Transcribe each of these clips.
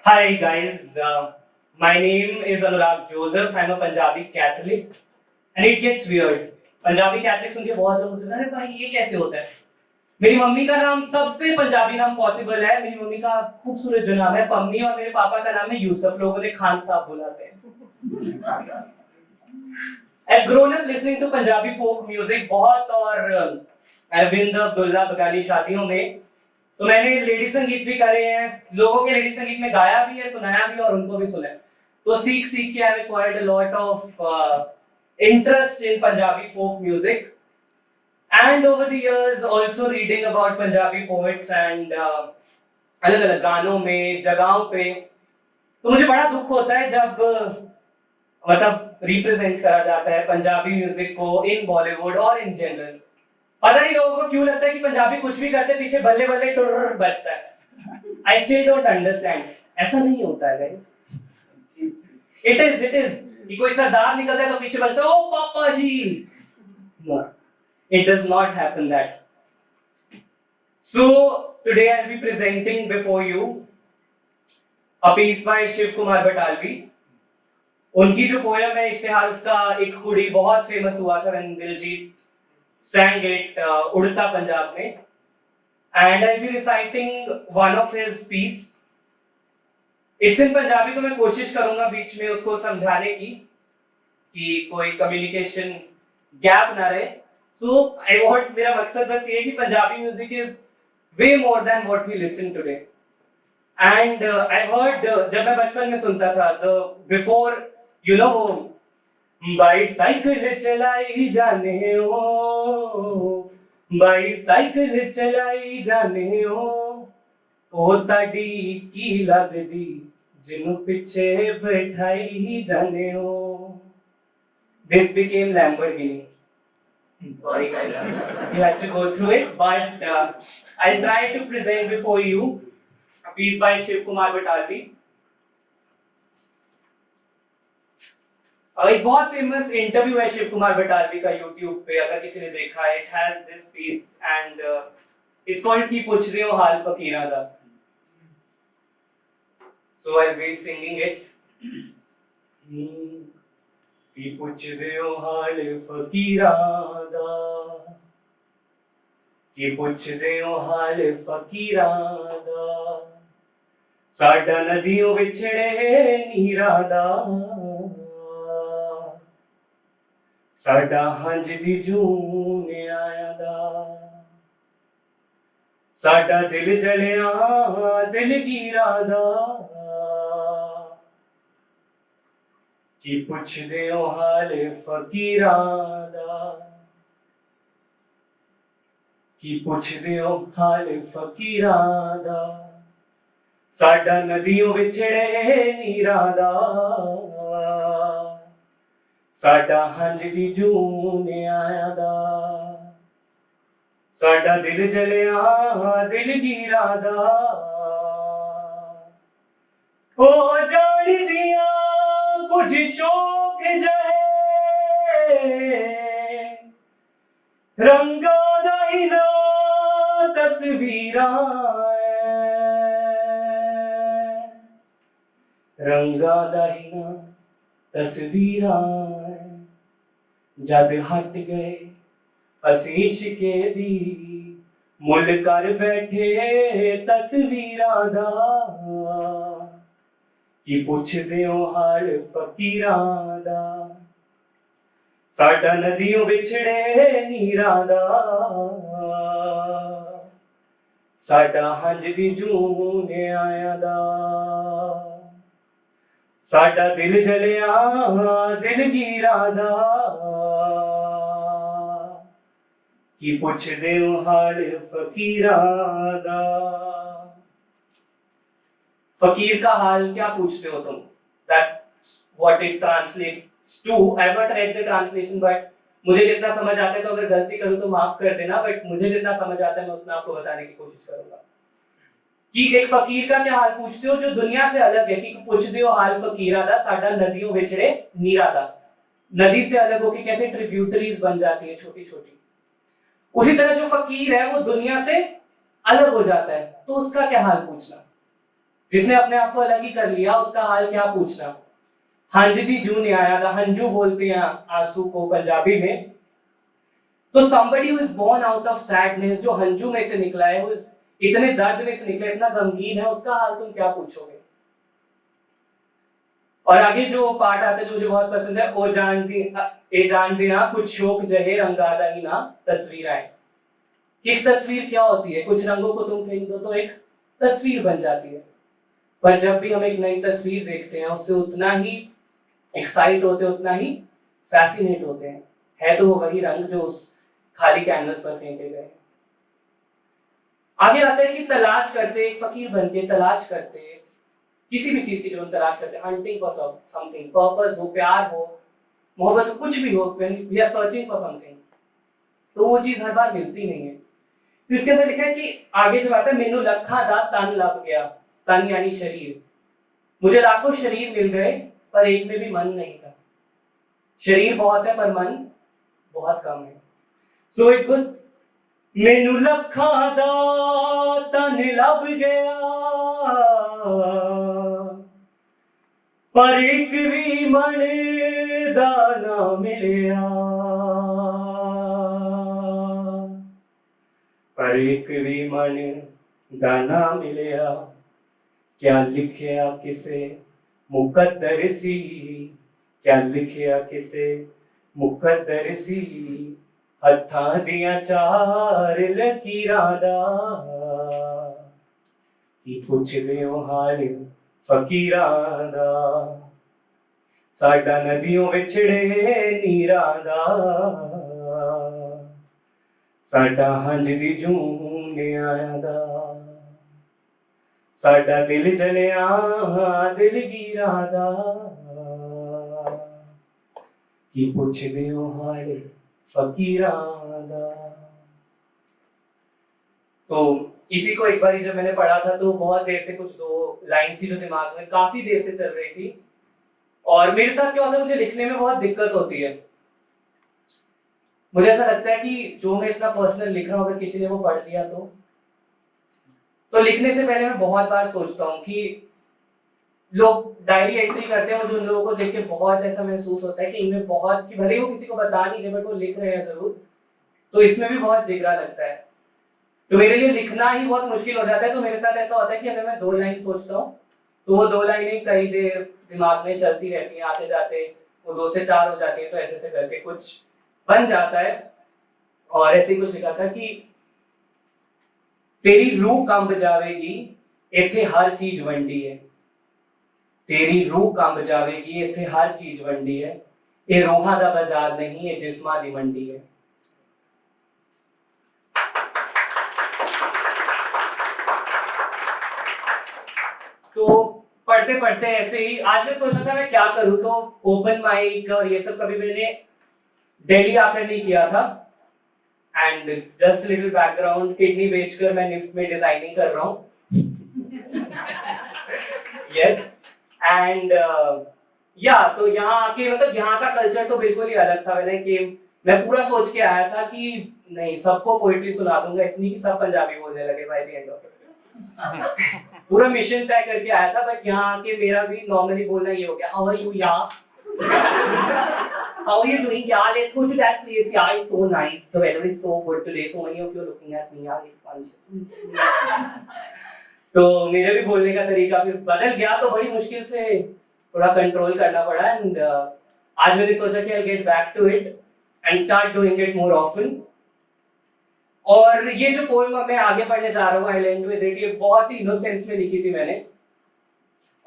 Hi guys, my name is Anurag Joseph. I'm a Punjabi Catholic, and it gets weird. Punjabi Catholic सुन के बहुत लोग सोचते हैं अरे भाई ये कैसे होता है। मेरी मम्मी का नाम सबसे पंजाबी नाम पॉसिबल है। मेरी मम्मी का खूबसूरत जो नाम है पम्मी और मेरे पापा का नाम है यूसुफ। लोगों ने खान साहब बुलाते हैं। I've grown up listening to Punjabi folk music बहुत और I've been the दुल्हा बगानी शादियों में। तो मैंने लेडी संगीत भी करे हैं, लोगों के लेडी संगीत में गाया भी है, सुनाया भी और उनको भी सुना है। तो सीख सीख के I've acquired a lot of interest in Punjabi folk music and over the years also reading about Punjabi poets and अलग-अलग गानों में जगहों पे। तो मुझे बड़ा दुख होता है जब मतलब रिप्रेजेंट करा जाता है पंजाबी म्यूजिक को इन बॉलीवुड और इन जनरल। पता नहीं लोगों को क्यों लगता है कि पंजाबी कुछ भी करते पीछे बल्ले बल्ले टुर बजता है। I still don't understand. ऐसा नहीं होता है गाइस। इट इज कि कोई सरदार निकलता है तो पीछे बजता है ओ पापा जी। No, it does not happen that. So today I will be presenting before you a piece by Shiv Kumar Batalvi. उनकी जो पोयम है इश्तिहार, उसका एक हुडी बहुत फेमस हुआ था व्हेन दिलजीत sang it उड़ता पंजाब में, and I'll be reciting one of his piece. It's in Punjabi, तो मैं कोशिश करूंगा बीच में उसको समझाने की कि कोई कम्युनिकेशन गैप ना रहे। So I want, मेरा मकसद बस ये है कि Punjabi music is way more than what we listen today. And I heard जब मैं बचपन में सुनता था the before you know bicycle चलाई जाने हो, बाईसाइकिल चलाई जाने हो, ओ ताड़ी की लगदी जिन्हों पीछे बैठाई जाने हो। This became Lamborghini. Sorry guys, you had to go through it, but I'll try to present before you a piece by Shiv Kumar Batalvi. एक बहुत फेमस इंटरव्यू है शिव कुमार बटालवी का YouTube पे, अगर किसी ने देखा है। It has this piece and it's called की पुछ रहे हो हाल फकीरा दा। So I'll be singing it. की पुछ रहे हो हाल फकीरा दा, की पुछ रहे हो हाल फकीरा दा, साडा नदियों विछड़े नीरा दा, साडा हंज दी जून आया दा, साडा दिल जलिया दिलगीरा दा, की पुछदे हो हाल फकीरा दा, की पुछदे हो हाल फकीरा दा, साडा नदियों विछड़े नीरा दा, साडा हंज दी जून आया दा, साडा दिल जलिया दिलगीरा दा, ओ जान दिया कुछ शौक जहे, रंगा दा ही ना तस्वीरां रंगा दा ही ना तस्वीरां जद हट गए असीश के दी, मुल कर बैठे तस्वीरां दा, की पुछदे हो हाल फकीरां दा, साडा नदियों विछड़े नीरां दा, साडा हंज दी जून आया दा, साडा दिल जलिया दिलगीरा दा, की पुछदे हो हाल फकीरां दा। फकीर का हाल क्या पूछते हो तुम? That's what it translates to. I have not read the translation, but मुझे जितना समझ आता है, तो अगर गलती करूं तो माफ कर देना, बट मुझे जितना समझ आता है मैं उतना आपको बताने की कोशिश करूंगा कि एक फकीर का क्या हाल पूछते हो जो दुनिया से अलग है। कि पुछदे हो हाल फकीरा दा, साडा नदियों विछड़े नीरा दा। नदी से अलग होके कैसे ट्रिब्यूटरीज बन जाती है छोटी छोटी, उसी तरह जो फकीर है वो दुनिया से अलग हो जाता है, तो उसका क्या हाल पूछना। जिसने अपने आप को अलग ही कर लिया उसका हाल क्या पूछना। हंजदी जू ने आया था, हंजू बोलते हैं आंसू को पंजाबी में। तो somebody who is born out of sadness, जो हंजू में से निकला है, वो इतने दर्द में से निकला, इतना गमगीन है, उसका हाल तुम क्या पूछोगे। और आगे जो पार्ट आता है जो मुझे बहुत पसंद है, ओ जानती ना कुछ शोक जहे रंगादा ही ना तस्वीर आए। एक तस्वीर क्या होती है, कुछ रंगों को तुम फेंक दो तो एक तस्वीर बन जाती है। पर जब भी हम एक नई तस्वीर देखते हैं उससे उतना ही एक्साइट होते हैं, उतना ही फैसिनेट होते हैं। है तो वो वही रंग जो उस खाली कैनवस पर फेंके गए। आगे आता है कि तलाश करते, एक फकीर बनके तलाश करते, किसी भी चीज की जब हम तलाश करते हैं, हंटिंग फॉर समथिंग, पर्पस हो, प्यार हो, मोहब्बत हो, कुछ भी हो, we are searching for something, तो वो चीज हर बार मिलती नहीं है। तो इसके अंदर लिखा है कि आगे जब आता है, मेनू लखा दा तन लब गया, तन यानी शरीर, मुझे लाखों शरीर मिल गए पर एक में भी मन नहीं था। शरीर बहुत है पर मन बहुत कम है। सो इट गोस, मेनू लखा दा तन लब गया पर एक भी मन दा ना मिलिया, पर एक भी मन दा ना मिलिया। क्या लिखिया किसे मुकद्दर सी, क्या लिखिया किसे मुकद्दर सी, हत्थां दियां चार लकीरां दा, की पुछदे हो हाल फकीरां दा, साडा नदियों विछड़े नीरां दा, साडा हंजदी जून आया दा, साडा दिल जलिया दिलगीरां दा, की पुछदे हो हाल फकीरां दा। तो इसी को एक बार जब मैंने पढ़ा था तो बहुत देर से कुछ दो लाइन थी जो दिमाग में काफी देर से चल रही थी। और मेरे साथ क्या होता है, मुझे लिखने में बहुत दिक्कत होती है। मुझे ऐसा लगता है कि जो मैं इतना पर्सनल लिख रहा हूँ अगर किसी ने वो पढ़ लिया तो लिखने से पहले मैं बहुत बार सोचता हूँ कि लोग डायरी एंट्री करते हैं, मुझे उन लोगों को देख के बहुत ऐसा महसूस होता है कि इनमें बहुत, कि भले ही वो किसी को बता नहीं रहे बट वो लिख रहे हैं जरूर, तो इसमें भी बहुत जिगरा लगता है। तो मेरे लिए लिखना ही बहुत मुश्किल हो जाता है। तो मेरे साथ ऐसा होता है कि अगर मैं 2 लाइन सोचता हूँ तो वो 2 लाइनें कई देर दिमाग में चलती रहती हैं, आते जाते वो 2 से 4 हो जाती है, तो ऐसे करके कुछ बन जाता है। और ऐसे ही कुछ लिखा था कि तेरी रूह कंब जावेगी इत्थे हर चीज वंडी है, तेरी रूह कंब जावेगी इत्थे हर चीज वंडी है, ये रूहां दा बाजार नहीं है जिस्मां दी मंडी है। तो पढ़ते पढ़ते ऐसे ही आज मैं सोचा था मैं क्या करूं, तो ओपन माइक और ये सब कभी मैंने दिल्ली आकर नहीं किया था। And just little background, kidney बेचकर मैं निफ्ट में डिजाइनिंग कर रहा हूँ। यस एंड या तो यहाँ आके मतलब यहाँ का कल्चर तो बिल्कुल ही अलग था। मैं पूरा सोच के आया था कि नहीं सबको पोइट्री सुना दूंगा इतनी कि सब पंजाबी बोलने लगे by the end of it. पूरा मिशन तय करके आया था, बट यहाँ आके मेरा भी नॉर्मली बोलना ये हो गया, हाउ आर यू या, how are you doing, yeah, let's go to that place, yeah, it's so nice, the weather is so good today, so many of you are looking at me, yeah, it's fun। तो मेरे भी बोलने का तरीका फिर बदल गया, तो बड़ी मुश्किल से थोड़ा कंट्रोल करना पड़ा। एंड आज मैंने सोचा कि I'll get back to it and start doing it more often। और ये जो पोएम मैं आगे पढ़ने जा रहा हूँ, I'll end with it, ये बहुत ही इनोसेंस में लिखी थी मैंने।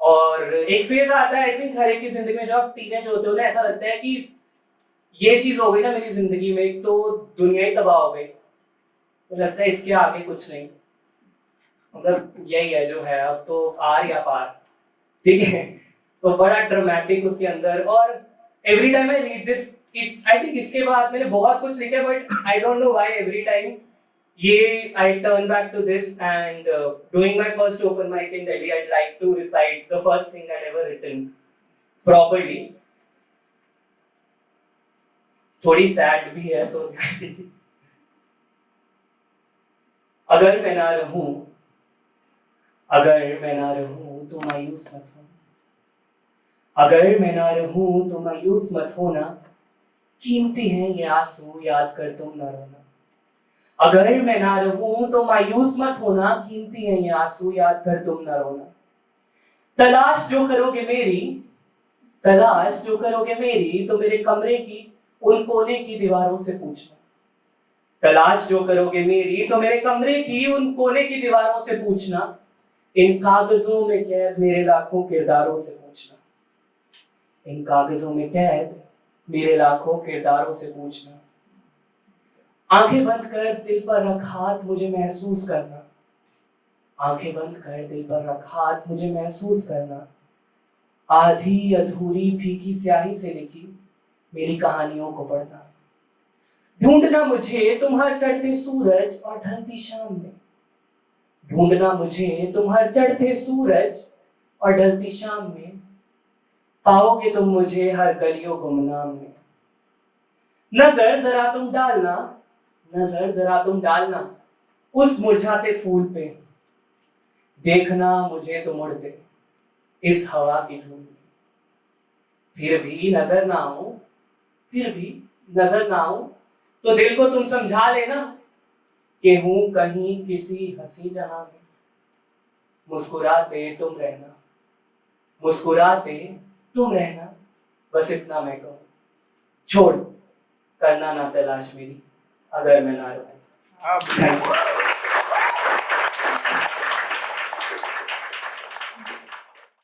और एक फेज आता है आई थिंक हर एक की जिंदगी में, जब आप टीनेज होते हो ना, ऐसा लगता है कि ये चीज हो गई ना मेरी जिंदगी में, एक तो दुनिया ही तबाह हो गई, तो लगता है इसके आगे कुछ नहीं, मतलब यही है जो है, अब तो आर या पार, ठीक है। तो बड़ा ड्रामेटिक उसके अंदर। और every time I read this, I think इसके बाद मैंने बहुत कुछ लिखा, but I don't know why every time ये I turn back to this and doing my first open mic in Delhi, I'd like to recite the first thing I'd ever written properly। थोड़ी sad भी है तो अगर मैं ना रहूं अगर मैं ना रहूं तो मायूस मत होना, अगर मैं ना रहूं तो मायूस मत होना, कीमती हैं ये आंसू याद कर तुम न रोना। अगर मैं ना रहूं तो मायूस मत होना, कीमती हैं ये आंसू याद कर तुम न रोना। तलाश जो करोगे मेरी, तलाश जो करोगे मेरी, तो मेरे कमरे की उन कोने की दीवारों से पूछना। तलाश जो करोगे मेरी, तो मेरे कमरे की उन कोने की दीवारों से पूछना। इन कागजों में कैद मेरे लाखों किरदारों से पूछना। इन कागजों में कैद मेरे लाखों किरदारों से पूछना। आंखें बंद कर दिल पर रख हाथ मुझे महसूस करना। आंखें बंद कर दिल पर रख हाथ मुझे महसूस करना। आधी अधूरी फीकी स्याही से लिखी मेरी कहानियों को पढ़ना। ढूंढना मुझे तुम हर चढ़ते सूरज और ढलती शाम में। ढूंढना मुझे तुम हर चढ़ते सूरज और ढलती शाम में। पाओगे तुम मुझे हर गलियों गुमनाम में। नजर जरा तुम डालना, नजर जरा तुम डालना उस मुरझाते फूल पे। देखना मुझे तुम उड़ते इस हवा की धूल में। फिर भी नजर ना आऊं, फिर भी नजर ना आऊं, तो दिल को तुम समझा लेना कि हूं कहीं किसी हंसी जहां में। मुस्कुराते तुम रहना, मुस्कुराते तुम रहना, बस इतना मैं कहूं। छोड़ करना ना तलाश मेरी, अगर मैं ना रहूं।